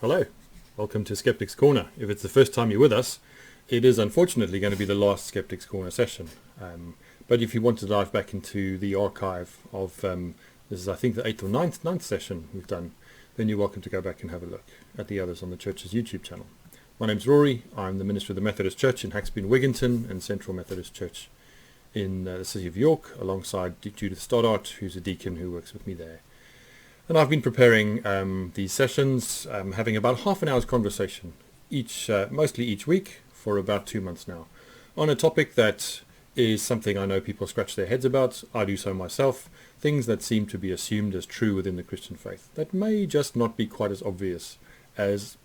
Hello, welcome to Sceptics Corner. If it's the first time you're with us, it is unfortunately going to be the last Sceptics Corner session. But if you want to dive back into the archive of, this is I think the 8th or ninth session we've done, then you're welcome to go back and have a look at the others on the church's YouTube channel. My name's Rory. I'm the minister of the Methodist Church in Haxby and Wigginton and Central Methodist Church in the city of York, alongside Judith Stoddart, who's a deacon who works with me there. And I've been preparing these sessions, having about half an hour's conversation, mostly each week, for about 2 months now, on a topic that is something I know people scratch their heads about. I do so myself. Things that seem to be assumed as true within the Christian faith that may just not be quite as obvious as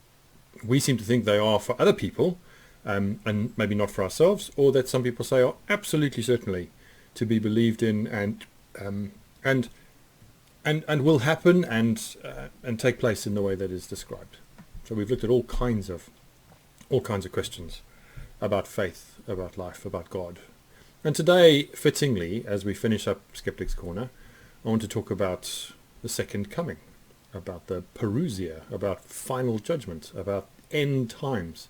we seem to think they are for other people, and maybe not for ourselves, or that some people say are absolutely certainly to be believed in and will happen and take place in the way that is described. So we've looked at all kinds of questions about faith, about life, about God. And today, fittingly, as we finish up Skeptics Corner, I want to talk about the second coming, about the parousia, about final judgment, about end times,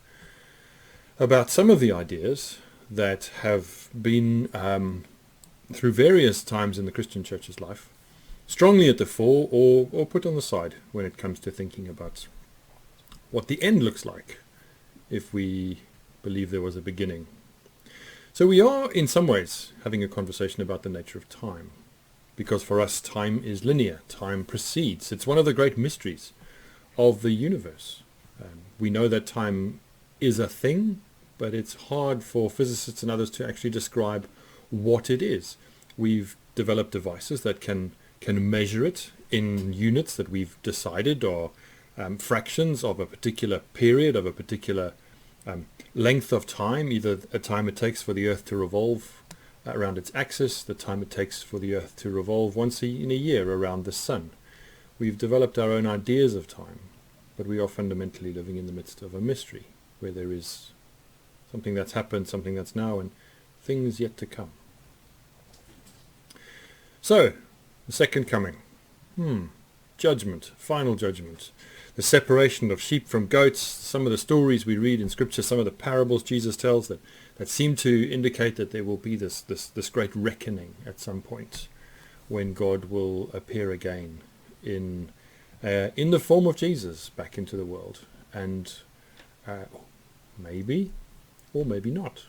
about some of the ideas that have been, through various times in the Christian church's life, strongly at the fore or put on the side when it comes to thinking about what the end looks like if we believe there was a beginning. So we are in some ways having a conversation about the nature of time, because for us time is linear, time proceeds. It's one of the great mysteries of the universe. We know that time is a thing, but it's hard for physicists and others to actually describe what it is. We've developed devices that can measure it in units that we've decided are fractions of a particular period, of a particular length of time, either a time it takes for the Earth to revolve around its axis, the time it takes for the Earth to revolve once in a year around the Sun. We've developed our own ideas of time, but we are fundamentally living in the midst of a mystery where there is something that's happened, something that's now, and things yet to come. So, the second coming. Judgment, final judgment. The separation of sheep from goats. Some of the stories we read in Scripture, some of the parables Jesus tells that seem to indicate that there will be this great reckoning at some point when God will appear again in the form of Jesus back into the world. And maybe, or maybe not,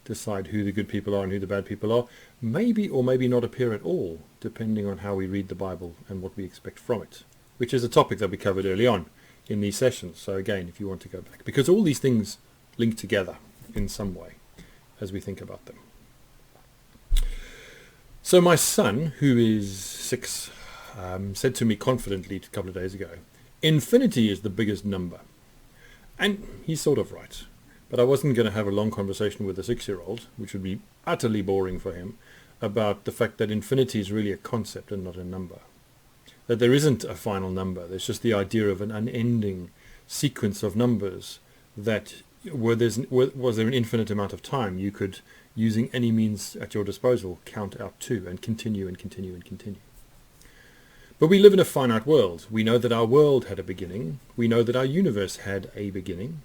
decide who the good people are and who the bad people are, maybe or maybe not appear at all, depending on how we read the Bible and what we expect from it, which is a topic that we covered early on in these sessions. So again, if you want to go back, because all these things link together in some way as we think about them. So my son, who is 6, said to me confidently a couple of days ago, infinity is the biggest number. And he's sort of right. But I wasn't going to have a long conversation with a 6-year-old, which would be utterly boring for him, about the fact that infinity is really a concept and not a number. That there isn't a final number. There's just the idea of an unending sequence of numbers that was there an infinite amount of time you could, using any means at your disposal, count out to and continue and continue and continue. But we live in a finite world. We know that our world had a beginning. We know that our universe had a beginning.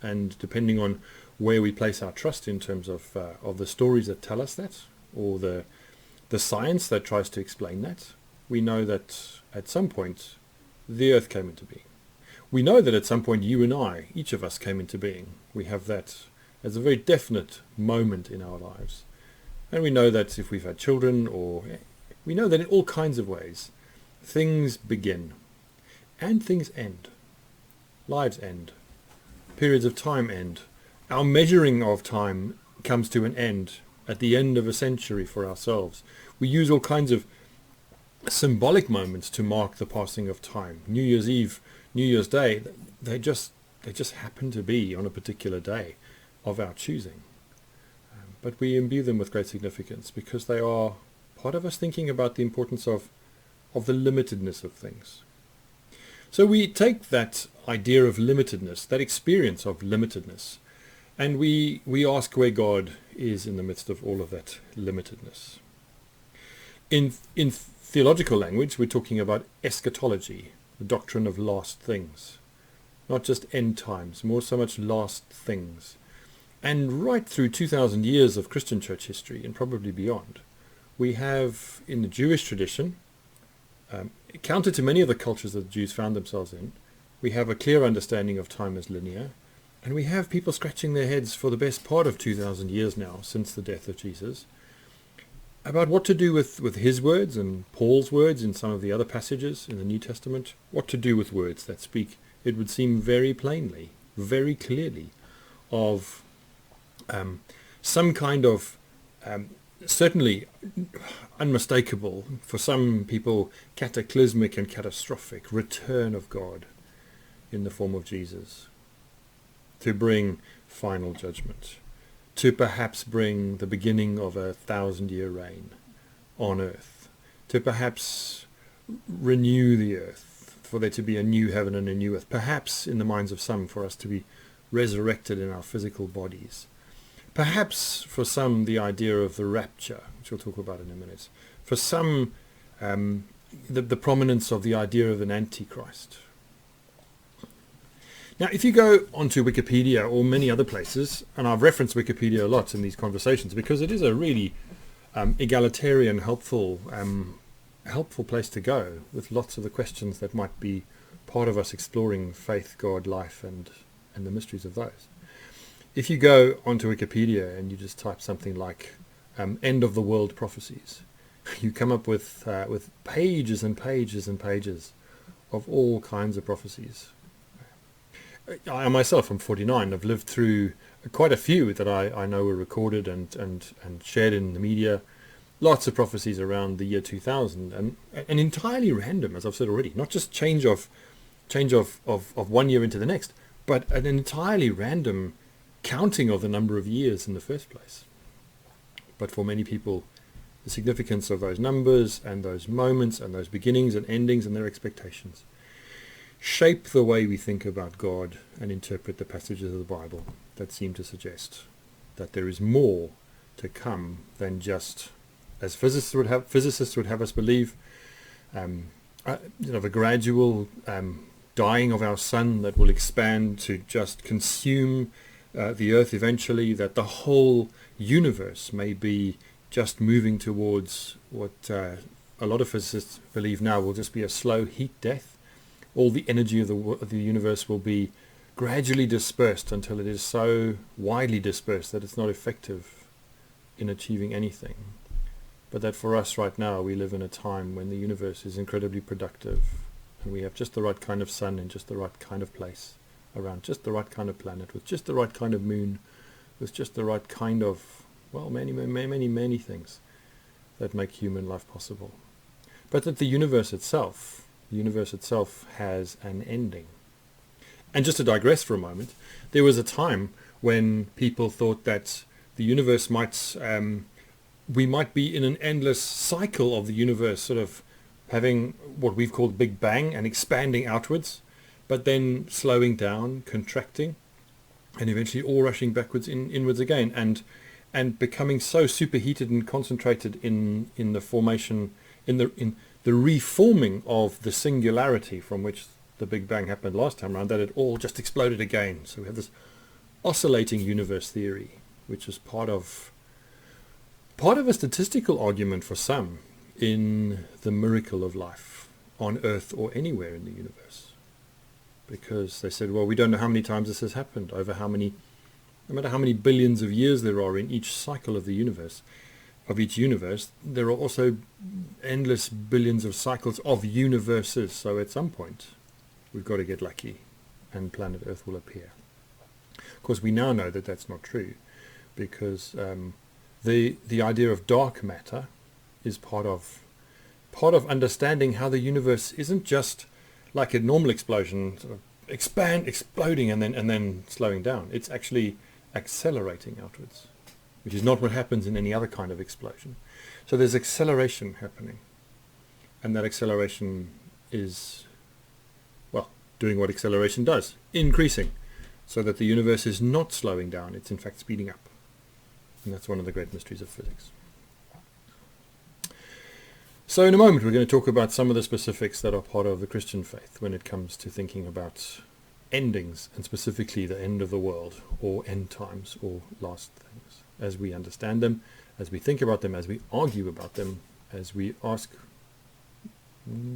And depending on where we place our trust in terms of the stories that tell us that, or the science that tries to explain that, we know that at some point the Earth came into being. We know that at some point you and I, each of us, came into being. We have that as a very definite moment in our lives. And we know that if we've had children, or we know that in all kinds of ways, things begin and things end. Lives end. Periods of time end. Our measuring of time comes to an end at the end of a century for ourselves. We use all kinds of symbolic moments to mark the passing of time. New Year's Eve, New Year's Day, they just happen to be on a particular day of our choosing. But we imbue them with great significance because they are part of us thinking about the importance of the limitedness of things. So we take that idea of limitedness, that experience of limitedness, and we ask where God is in the midst of all of that limitedness. In theological language, we're talking about eschatology, the doctrine of last things. not just end times, more so much last things. And right through 2,000 years of Christian church history, and probably beyond, we have, in the Jewish tradition, counter to many of the cultures that the Jews found themselves in, we have a clear understanding of time as linear, and we have people scratching their heads for the best part of 2,000 years now, since the death of Jesus, about what to do with his words and Paul's words in some of the other passages in the New Testament, what to do with words that speak, it would seem very plainly, very clearly, of some kind of certainly unmistakable, for some people cataclysmic and catastrophic return of God in the form of Jesus to bring final judgment, to perhaps bring the beginning of a 1,000-year reign on earth, to perhaps renew the earth, for there to be a new heaven and a new earth, perhaps in the minds of some for us to be resurrected in our physical bodies. Perhaps for some the idea of the rapture, which we'll talk about in a minute. For some the prominence of the idea of an antichrist. Now if you go onto Wikipedia or many other places, and I've referenced Wikipedia a lot in these conversations because it is a really egalitarian, helpful place to go with lots of the questions that might be part of us exploring faith, God, life and the mysteries of those. If you go onto Wikipedia and you just type something like end of the world prophecies, you come up with pages and pages and pages of all kinds of prophecies. I myself, I'm 49, I've lived through quite a few that I know were recorded and shared in the media. Lots of prophecies around the year 2000 and entirely random, as I've said already, not just change of 1 year into the next, but an entirely random counting of the number of years in the first place. But for many people, the significance of those numbers and those moments and those beginnings and endings and their expectations shape the way we think about God and interpret the passages of the Bible that seem to suggest that there is more to come than just, as physicists would have us believe, the gradual dying of our sun that will expand to just consume the earth eventually, that the whole universe may be just moving towards what a lot of physicists believe now will just be a slow heat death. All the energy of the universe will be gradually dispersed until it is so widely dispersed that it's not effective in achieving anything. But that for us right now, we live in a time when the universe is incredibly productive and we have just the right kind of sun in just the right kind of place, around just the right kind of planet, with just the right kind of moon, with just the right kind of, well, many things that make human life possible. But that the universe itself has an ending. And just to digress for a moment, there was a time when people thought that the universe we might be in an endless cycle of the universe, sort of having what we've called Big Bang and expanding outwards, but then slowing down, contracting, and eventually all rushing backwards inwards again, and becoming so superheated and concentrated in the formation, in the reforming of the singularity from which the Big Bang happened last time around, that it all just exploded again. So we have this oscillating universe theory, which is part of a statistical argument for some in the miracle of life on Earth or anywhere in the universe. Because they said, well, we don't know how many times this has happened, no matter how many billions of years there are in each cycle of the universe, of each universe, there are also endless billions of cycles of universes. So at some point, we've got to get lucky and planet Earth will appear. Of course, we now know that that's not true, because the idea of dark matter is part of understanding how the universe isn't just like a normal explosion, sort of exploding and then slowing down. It's actually accelerating outwards, which is not what happens in any other kind of explosion. So there's acceleration happening, and that acceleration is, well, doing what acceleration does, increasing, so that the universe is not slowing down, it's in fact speeding up. And that's one of the great mysteries of physics. So in a moment we're going to talk about some of the specifics that are part of the Christian faith when it comes to thinking about endings, and specifically the end of the world, or end times, or last things, as we understand them, as we think about them, as we argue about them, as we ask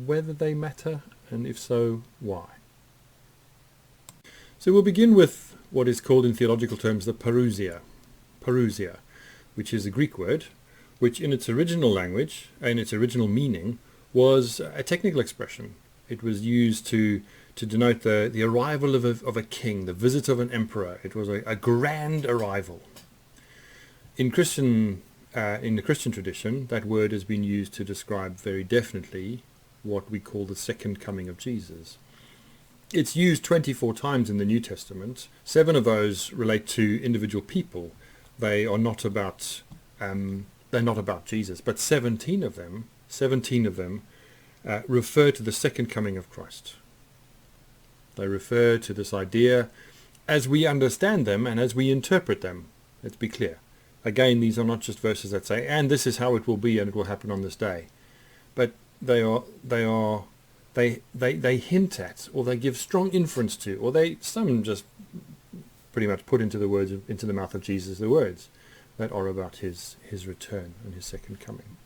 whether they matter, and if so, why. So we'll begin with what is called in theological terms the parousia, which is a Greek word, which in its original language, in its original meaning, was a technical expression. It was used to denote the arrival of a king, the visit of an emperor. It was a grand arrival. In the Christian tradition, that word has been used to describe very definitely what we call the second coming of Jesus. It's used 24 times in the New Testament. 7 of those relate to individual people. They are not about they're not about Jesus, but 17 of them refer to the second coming of Christ. They refer to this idea as we understand them and as we interpret them. Let's be clear. Again, these are not just verses that say, and this is how it will be and it will happen on this day. But they hint at, or they give strong inference to, or some just pretty much put into the mouth of Jesus the words that are about his return and his second coming.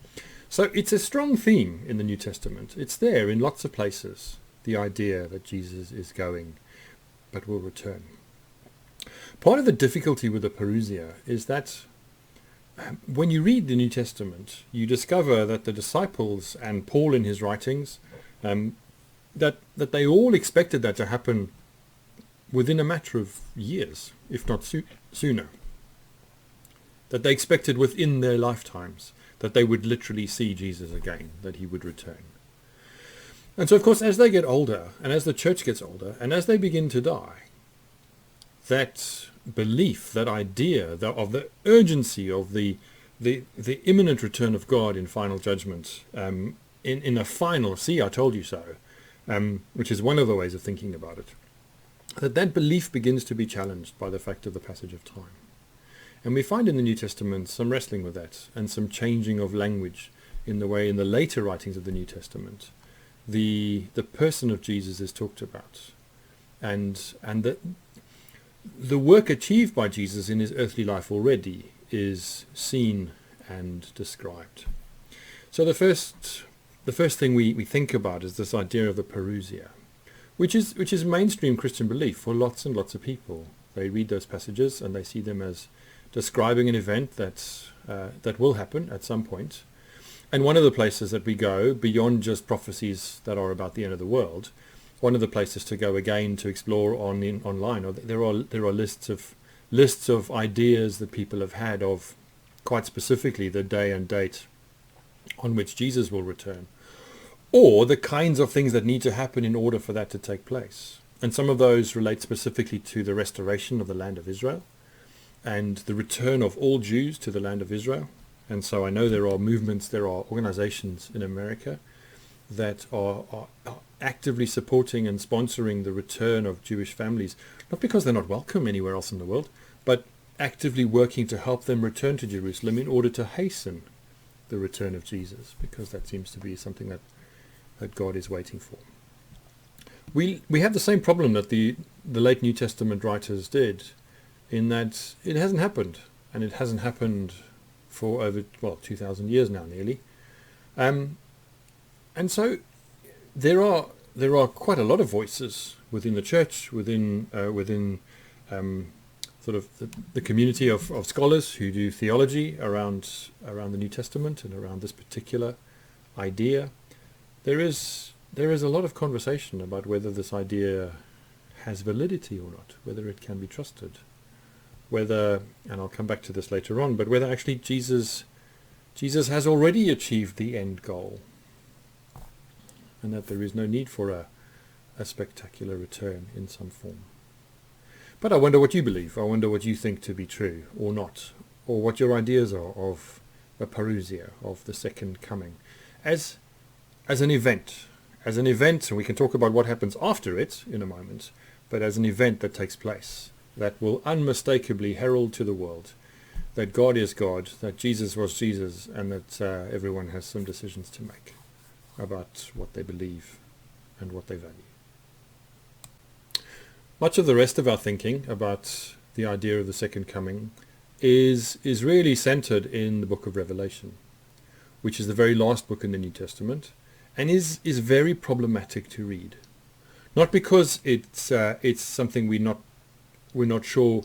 So it's a strong theme in the New Testament. It's there in lots of places, the idea that Jesus is going but will return. Part of the difficulty with the parousia is that when you read the New Testament, you discover that the disciples and Paul in his writings, that they all expected that to happen within a matter of years, if not sooner. That they expected within their lifetimes that they would literally see Jesus again, that he would return. And so, of course, as they get older, and as the church gets older, and as they begin to die, that belief, that idea of the urgency of the imminent return of God in final judgment, in a final, see, I told you so, which is one of the ways of thinking about it, that belief begins to be challenged by the fact of the passage of time. And we find in the New Testament some wrestling with that and some changing of language in the way in the later writings of the New Testament the person of Jesus is talked about, and the work achieved by Jesus in his earthly life already is seen and described. So the first thing we think about is this idea of the parousia, which is mainstream Christian belief for lots and lots of people. They read those passages and they see them as describing an event that will happen at some point. And one of the places that we go beyond just prophecies that are about the end of the world, one of the places to go again to explore online, or there are lists of ideas that people have had of quite specifically the day and date on which Jesus will return, or the kinds of things that need to happen in order for that to take place. And some of those relate specifically to the restoration of the land of Israel and the return of all Jews to the land of Israel. And so I know there are movements, there are organizations in America that are actively supporting and sponsoring the return of Jewish families, not because they're not welcome anywhere else in the world, but actively working to help them return to Jerusalem in order to hasten the return of Jesus, because that seems to be something that God is waiting for. We have the same problem that the late New Testament writers did, in that it hasn't happened, and it hasn't happened for over 2,000 years now, nearly. And so there are quite a lot of voices within the church, within sort of the community of scholars who do theology around the New Testament and around this particular idea. There is a lot of conversation about whether this idea has validity or not, whether it can be trusted, whether, and I'll come back to this later on, but whether actually Jesus has already achieved the end goal, and that there is no need for a spectacular return in some form. But I wonder what you believe. I wonder what you think to be true or not, or what your ideas are of the parousia, of the second coming, as an event, and we can talk about what happens after it in a moment, but as an event that takes place, that will unmistakably herald to the world that God is God, that Jesus was Jesus, and that everyone has some decisions to make about what they believe and what they value. Much of the rest of our thinking about the idea of the second coming is really centered in the book of Revelation, which is the very last book in the New Testament, and is very problematic to read. Not because it's something we're not sure.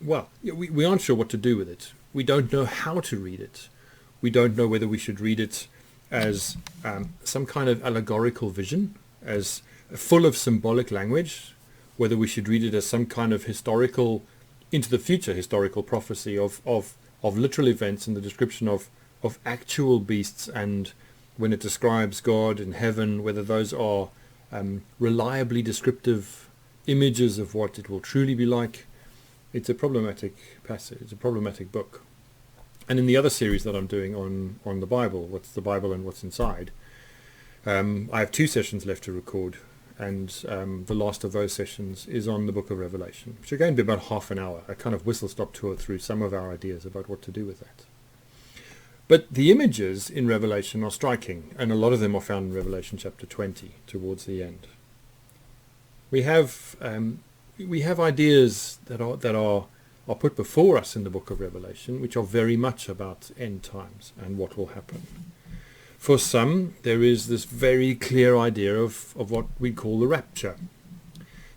Well, we aren't sure what to do with it. We don't know how to read it. We don't know whether we should read it as some kind of allegorical vision, as full of symbolic language, whether we should read it as some kind of historical, into the future historical prophecy of literal events and the description of actual beasts, and when it describes God in heaven, whether those are reliably descriptive images of what it will truly be like. It's a problematic passage. It's a problematic book. And in the other series that I'm doing on the Bible, what's the Bible and what's inside, I have 2 sessions left to record, and the last of those sessions is on the book of Revelation, which are going to be about half an hour, a kind of whistle-stop tour through some of our ideas about what to do with that. But the images in Revelation are striking, and a lot of them are found in Revelation chapter 20, towards the end. We have ideas that are put before us in the book of Revelation, which are very much about end times and what will happen. For some, there is this very clear idea of what we call the rapture.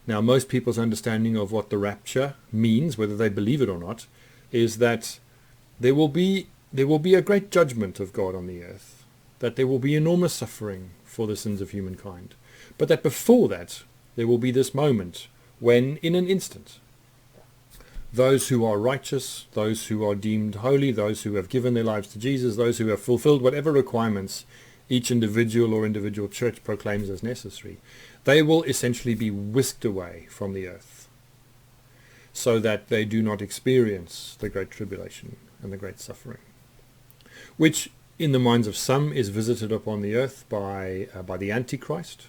Now, most people's understanding of what the rapture means, whether they believe it or not, is that there will be a great judgment of God on the earth, that there will be enormous suffering for the sins of humankind, but that before that there will be this moment when, in an instant, those who are righteous, those who are deemed holy, those who have given their lives to Jesus, those who have fulfilled whatever requirements each individual or individual church proclaims as necessary, they will essentially be whisked away from the earth so that they do not experience the great tribulation and the great suffering, which in the minds of some is visited upon the earth by the Antichrist.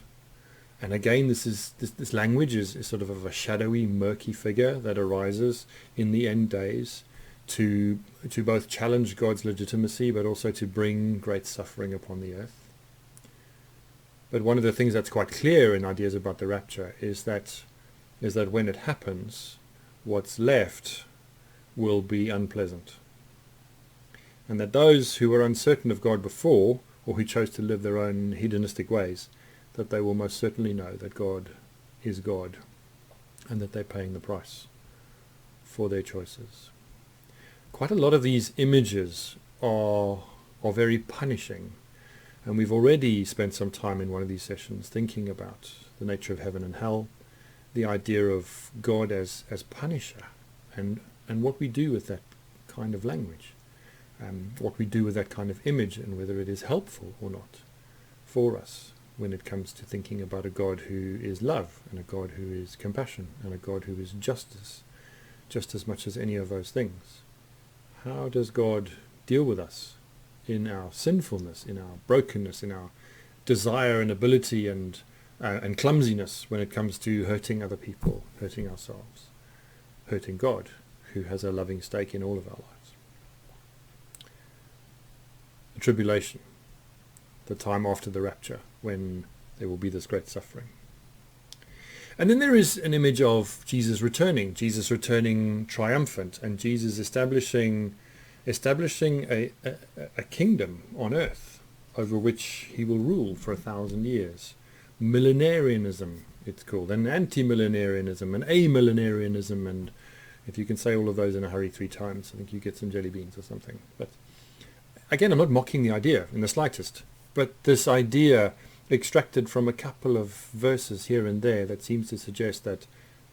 And again, this language is sort of a shadowy, murky figure that arises in the end days to both challenge God's legitimacy, but also to bring great suffering upon the earth. But one of the things that's quite clear in ideas about the rapture is that when it happens, what's left will be unpleasant. And that those who were uncertain of God before, or who chose to live their own hedonistic ways, that they will most certainly know that God is God, and that they're paying the price for their choices. Quite a lot of these images are very punishing, and we've already spent some time in one of these sessions thinking about the nature of heaven and hell, the idea of God as punisher, and what we do with that kind of language, what we do with that kind of image, and whether it is helpful or not for us when it comes to thinking about a God who is love, and a God who is compassion, and a God who is justice, just as much as any of those things. How does God deal with us in our sinfulness, in our brokenness, in our desire and ability and clumsiness when it comes to hurting other people, hurting ourselves, hurting God, who has a loving stake in all of our lives? The tribulation, the time after the rapture, when there will be this great suffering. And then there is an image of Jesus returning triumphant, and Jesus establishing a kingdom on earth over which he will rule for 1,000 years. Millenarianism, it's called, and anti-millenarianism, and amillenarianism, and if you can say all of those in a hurry 3 times, I think you get some jelly beans or something. But again, I'm not mocking the idea in the slightest, but this idea extracted from a couple of verses here and there that seems to suggest that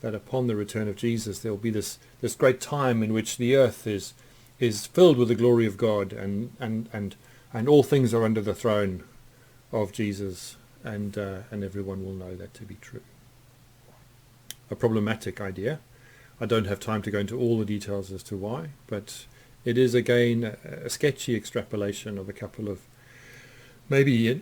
upon the return of Jesus there will be this great time in which the earth is filled with the glory of God, and all things are under the throne of Jesus, and everyone will know that to be true. A problematic idea. I don't have time to go into all the details as to why, but it is again a sketchy extrapolation of a couple of maybe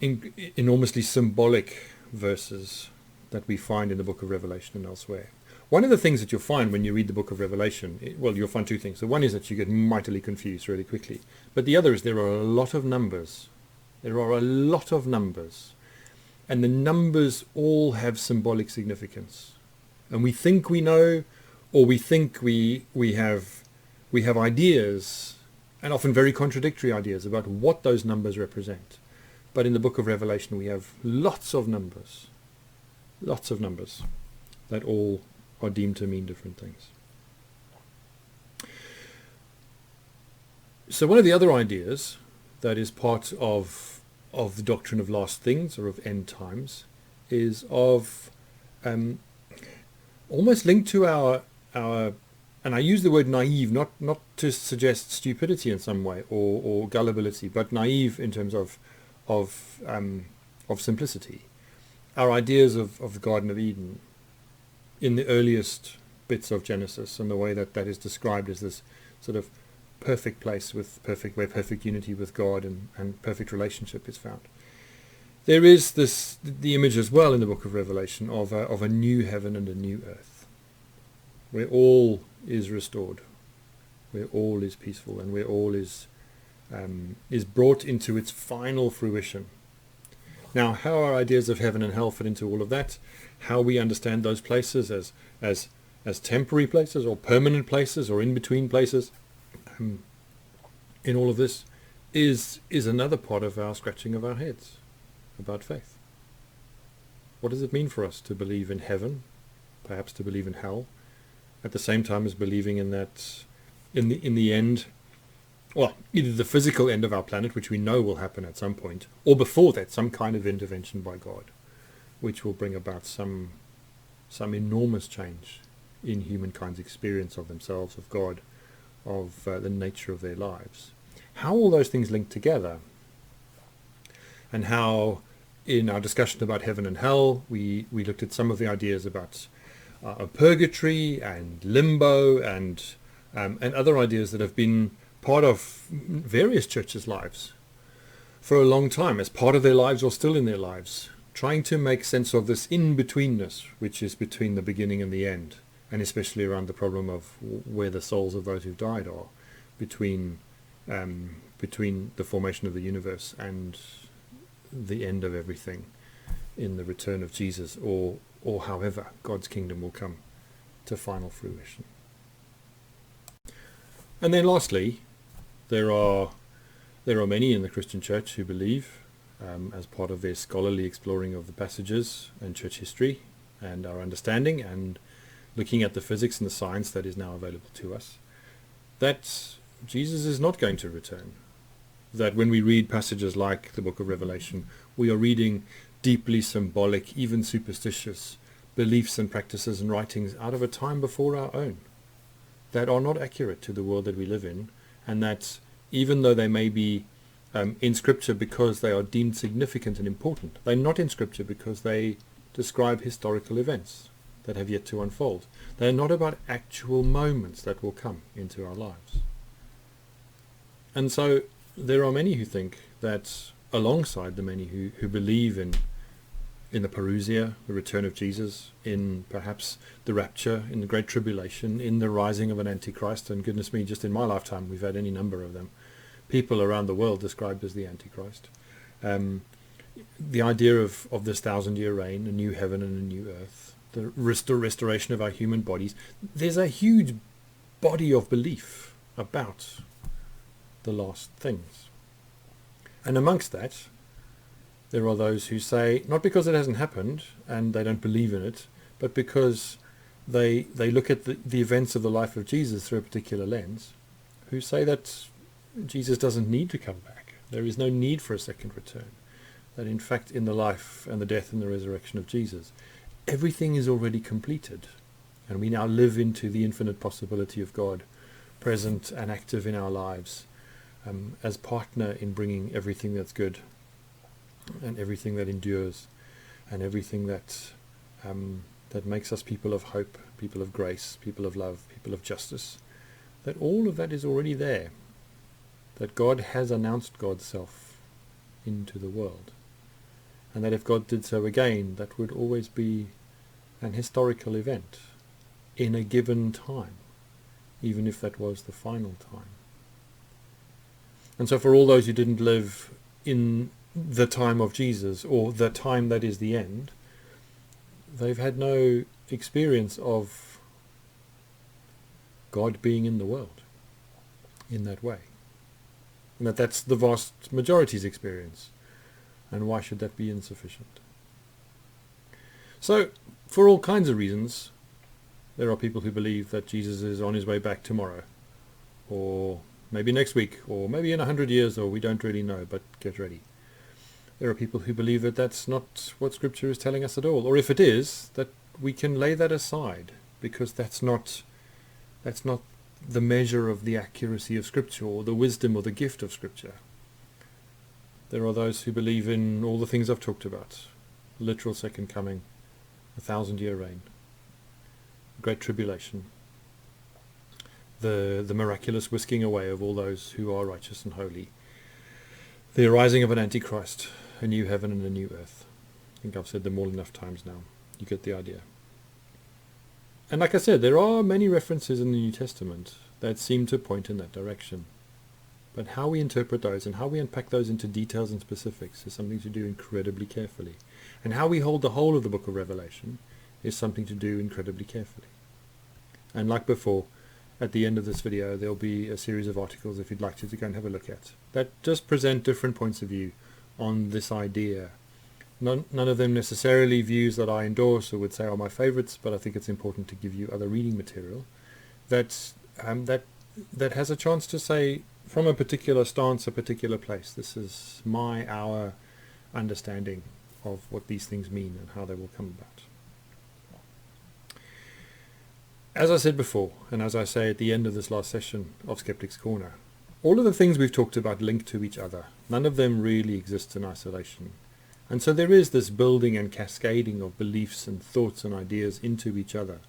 enormously symbolic verses that we find in the book of Revelation and elsewhere. One of the things that you'll find when you read the book of Revelation, you'll find 2 things. The one is that you get mightily confused really quickly. But the other is there are a lot of numbers. There are a lot of numbers. And the numbers all have symbolic significance. And we think we know, or we think we have ideas, and often very contradictory ideas about what those numbers represent. But in the book of Revelation we have lots of numbers that all are deemed to mean different things. So one of the other ideas that is part of the doctrine of last things, or of end times, is of almost linked to our and I use the word naive not to suggest stupidity in some way or gullibility, but naive in terms of simplicity. Our ideas of the Garden of Eden in the earliest bits of Genesis, and the way that is described as this sort of perfect place where perfect unity with God and perfect relationship is found. There is the image as well in the book of Revelation of a new heaven and a new earth, where all is restored, where all is peaceful, and where all is brought into its final fruition. Now, how our ideas of heaven and hell fit into all of that, how we understand those places as temporary places or permanent places or in-between places, in all of this is another part of our scratching of our heads about faith. What does it mean for us to believe in heaven, perhaps to believe in hell, at the same time as believing in that in the end, well, either the physical end of our planet, which we know will happen at some point, or before that, some kind of intervention by God, which will bring about some enormous change in humankind's experience of themselves, of God, of the nature of their lives. How all those things link together, and how in our discussion about heaven and hell we looked at some of the ideas about purgatory and limbo and other ideas that have been part of various churches' lives for a long time, as part of their lives or still in their lives, trying to make sense of this in-betweenness which is between the beginning and the end, and especially around the problem of where the souls of those who've died are between the formation of the universe and the end of everything in the return of Jesus, or however God's kingdom will come to final fruition. And then lastly, there are many in the Christian church who believe, as part of their scholarly exploring of the passages and church history and our understanding and looking at the physics and the science that is now available to us, that Jesus is not going to return. That when we read passages like the book of Revelation, we are reading deeply symbolic, even superstitious beliefs and practices and writings out of a time before our own that are not accurate to the world that we live in, and that even though they may be in Scripture because they are deemed significant and important, they're not in Scripture because they describe historical events that have yet to unfold. They're not about actual moments that will come into our lives. And so there are many who think that, alongside the many who believe in the parousia, the return of Jesus, in perhaps the rapture, in the Great Tribulation, in the rising of an Antichrist, and goodness me, just in my lifetime we've had any number of them, people around the world described as the Antichrist. The idea of this 1,000-year reign, a new heaven and a new earth, the restoration of our human bodies. There's a huge body of belief about the last things. And amongst that, there are those who say, not because it hasn't happened and they don't believe in it, but because they look at the events of the life of Jesus through a particular lens, who say that Jesus doesn't need to come back. There is no need for a second return. That in fact, in the life and the death and the resurrection of Jesus, everything is already completed. And we now live into the infinite possibility of God present and active in our lives, as partner in bringing everything that's good and everything that endures and everything that makes us people of hope, people of grace, people of love, people of justice. That all of that is already there. That God has announced God's self into the world. And that if God did so again, that would always be an historical event in a given time, even if that was the final time. And so for all those who didn't live in the time of Jesus, or the time that is the end, they've had no experience of God being in the world in that way. And that's the vast majority's experience. And why should that be insufficient? So, for all kinds of reasons, there are people who believe that Jesus is on his way back tomorrow, or maybe next week, or maybe in 100 years, or we don't really know, but get ready. There are people who believe that that's not what Scripture is telling us at all, or if it is, that we can lay that aside, because that's not the measure of the accuracy of Scripture, or the wisdom or the gift of Scripture. There are those who believe in all the things I've talked about: literal second coming, 1,000-year reign, great tribulation, the miraculous whisking away of all those who are righteous and holy, the arising of an antichrist, a new heaven and a new earth. I think I've said them all enough times now. You get the idea. And like I said, there are many references in the New Testament that seem to point in that direction. But how we interpret those and how we unpack those into details and specifics is something to do incredibly carefully. And how we hold the whole of the book of Revelation is something to do incredibly carefully. And like before, at the end of this video, there'll be a series of articles, if you'd like to go and have a look at, that just present different points of view on this idea. None of them necessarily views that I endorse or would say are my favorites, but I think it's important to give you other reading material that has a chance to say, from a particular stance, a particular place, this is our understanding of what these things mean and how they will come about. As I said before, and as I say at the end of this last session of Sceptics Corner, all of the things we've talked about link to each other. None of them really exist in isolation. And so there is this building and cascading of beliefs and thoughts and ideas into each other,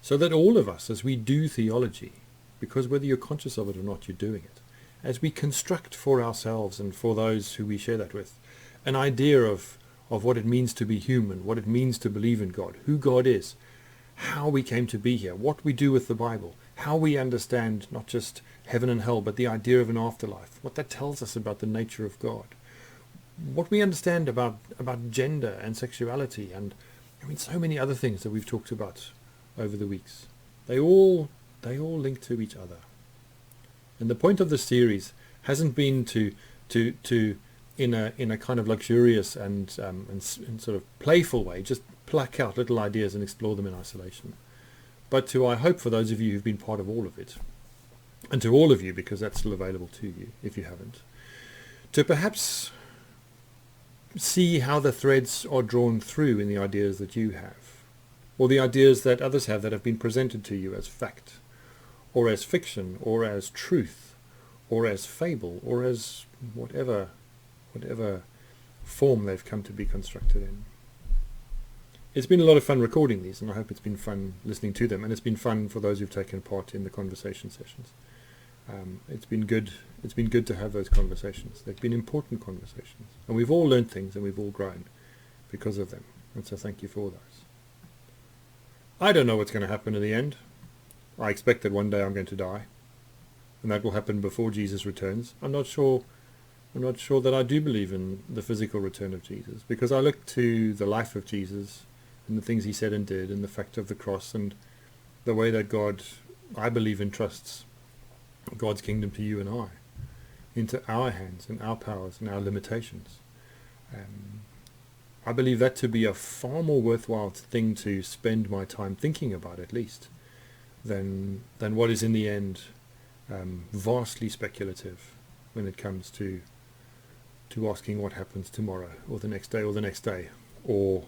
so that all of us, as we do theology, because whether you're conscious of it or not, you're doing it, as we construct for ourselves and for those who we share that with, an idea of what it means to be human, what it means to believe in God, who God is, how we came to be here, what we do with the Bible, how we understand not just heaven and hell, but the idea of an afterlife, what that tells us about the nature of God, what we understand about gender and sexuality, and so many other things that we've talked about over the weeks. They all link to each other. And the point of the series hasn't been to in a kind of luxurious and sort of playful way just pluck out little ideas and explore them in isolation, but to, I hope, for those of you who've been part of all of it, and to all of you, because that's still available to you if you haven't, to perhaps see how the threads are drawn through in the ideas that you have, or the ideas that others have that have been presented to you as fact, or as fiction, or as truth, or as fable, or as whatever form they've come to be constructed in. It's been a lot of fun recording these, and I hope it's been fun listening to them, and it's been fun for those who've taken part in the conversation sessions. It's been good to have those conversations. They've been important conversations, and we've all learned things and we've all grown because of them, and so thank you for those. I don't know what's going to happen in the end. I expect that one day I'm going to die, and that will happen before Jesus returns. I'm not sure that I do believe in the physical return of Jesus, because I look to the life of Jesus and the things he said and did, and the fact of the cross, and the way that God, I believe, entrusts God's kingdom to you and I, into our hands and our powers and our limitations. I believe that to be a far more worthwhile thing to spend my time thinking about, at least, than what is in the end vastly speculative when it comes to asking what happens tomorrow, or the next day, or the next day, or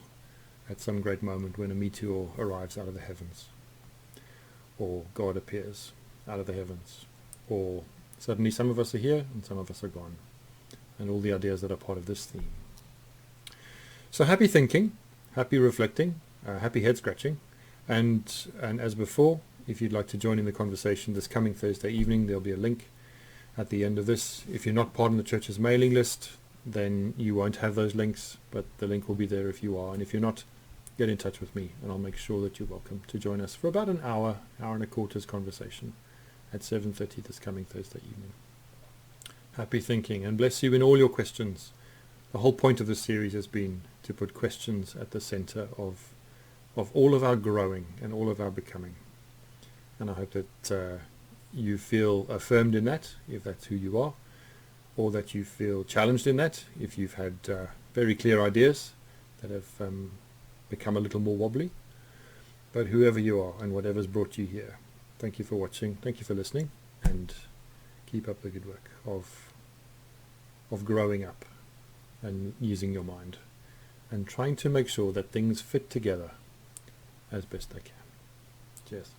at some great moment when a meteor arrives out of the heavens, or God appears out of the heavens, or suddenly some of us are here and some of us are gone, and all the ideas that are part of this theme. So happy thinking, happy reflecting, happy head scratching, and as before, if you'd like to join in the conversation this coming Thursday evening, there'll be a link at the end of this. If you're not part of the church's mailing list, then you won't have those links, but the link will be there if you are. And if you're not, get in touch with me, and I'll make sure that you're welcome to join us for about an hour and a quarter's conversation at 7:30 this coming Thursday evening. Happy thinking, and bless you in all your questions. The whole point of this series has been to put questions at the center of of all of our growing and all of our becoming. And I hope that you feel affirmed in that, if that's who you are, or that you feel challenged in that, if you've had very clear ideas that have become a little more wobbly. But whoever you are and whatever's brought you here, thank you for watching, thank you for listening, and keep up the good work of growing up and using your mind and trying to make sure that things fit together as best they can. Cheers.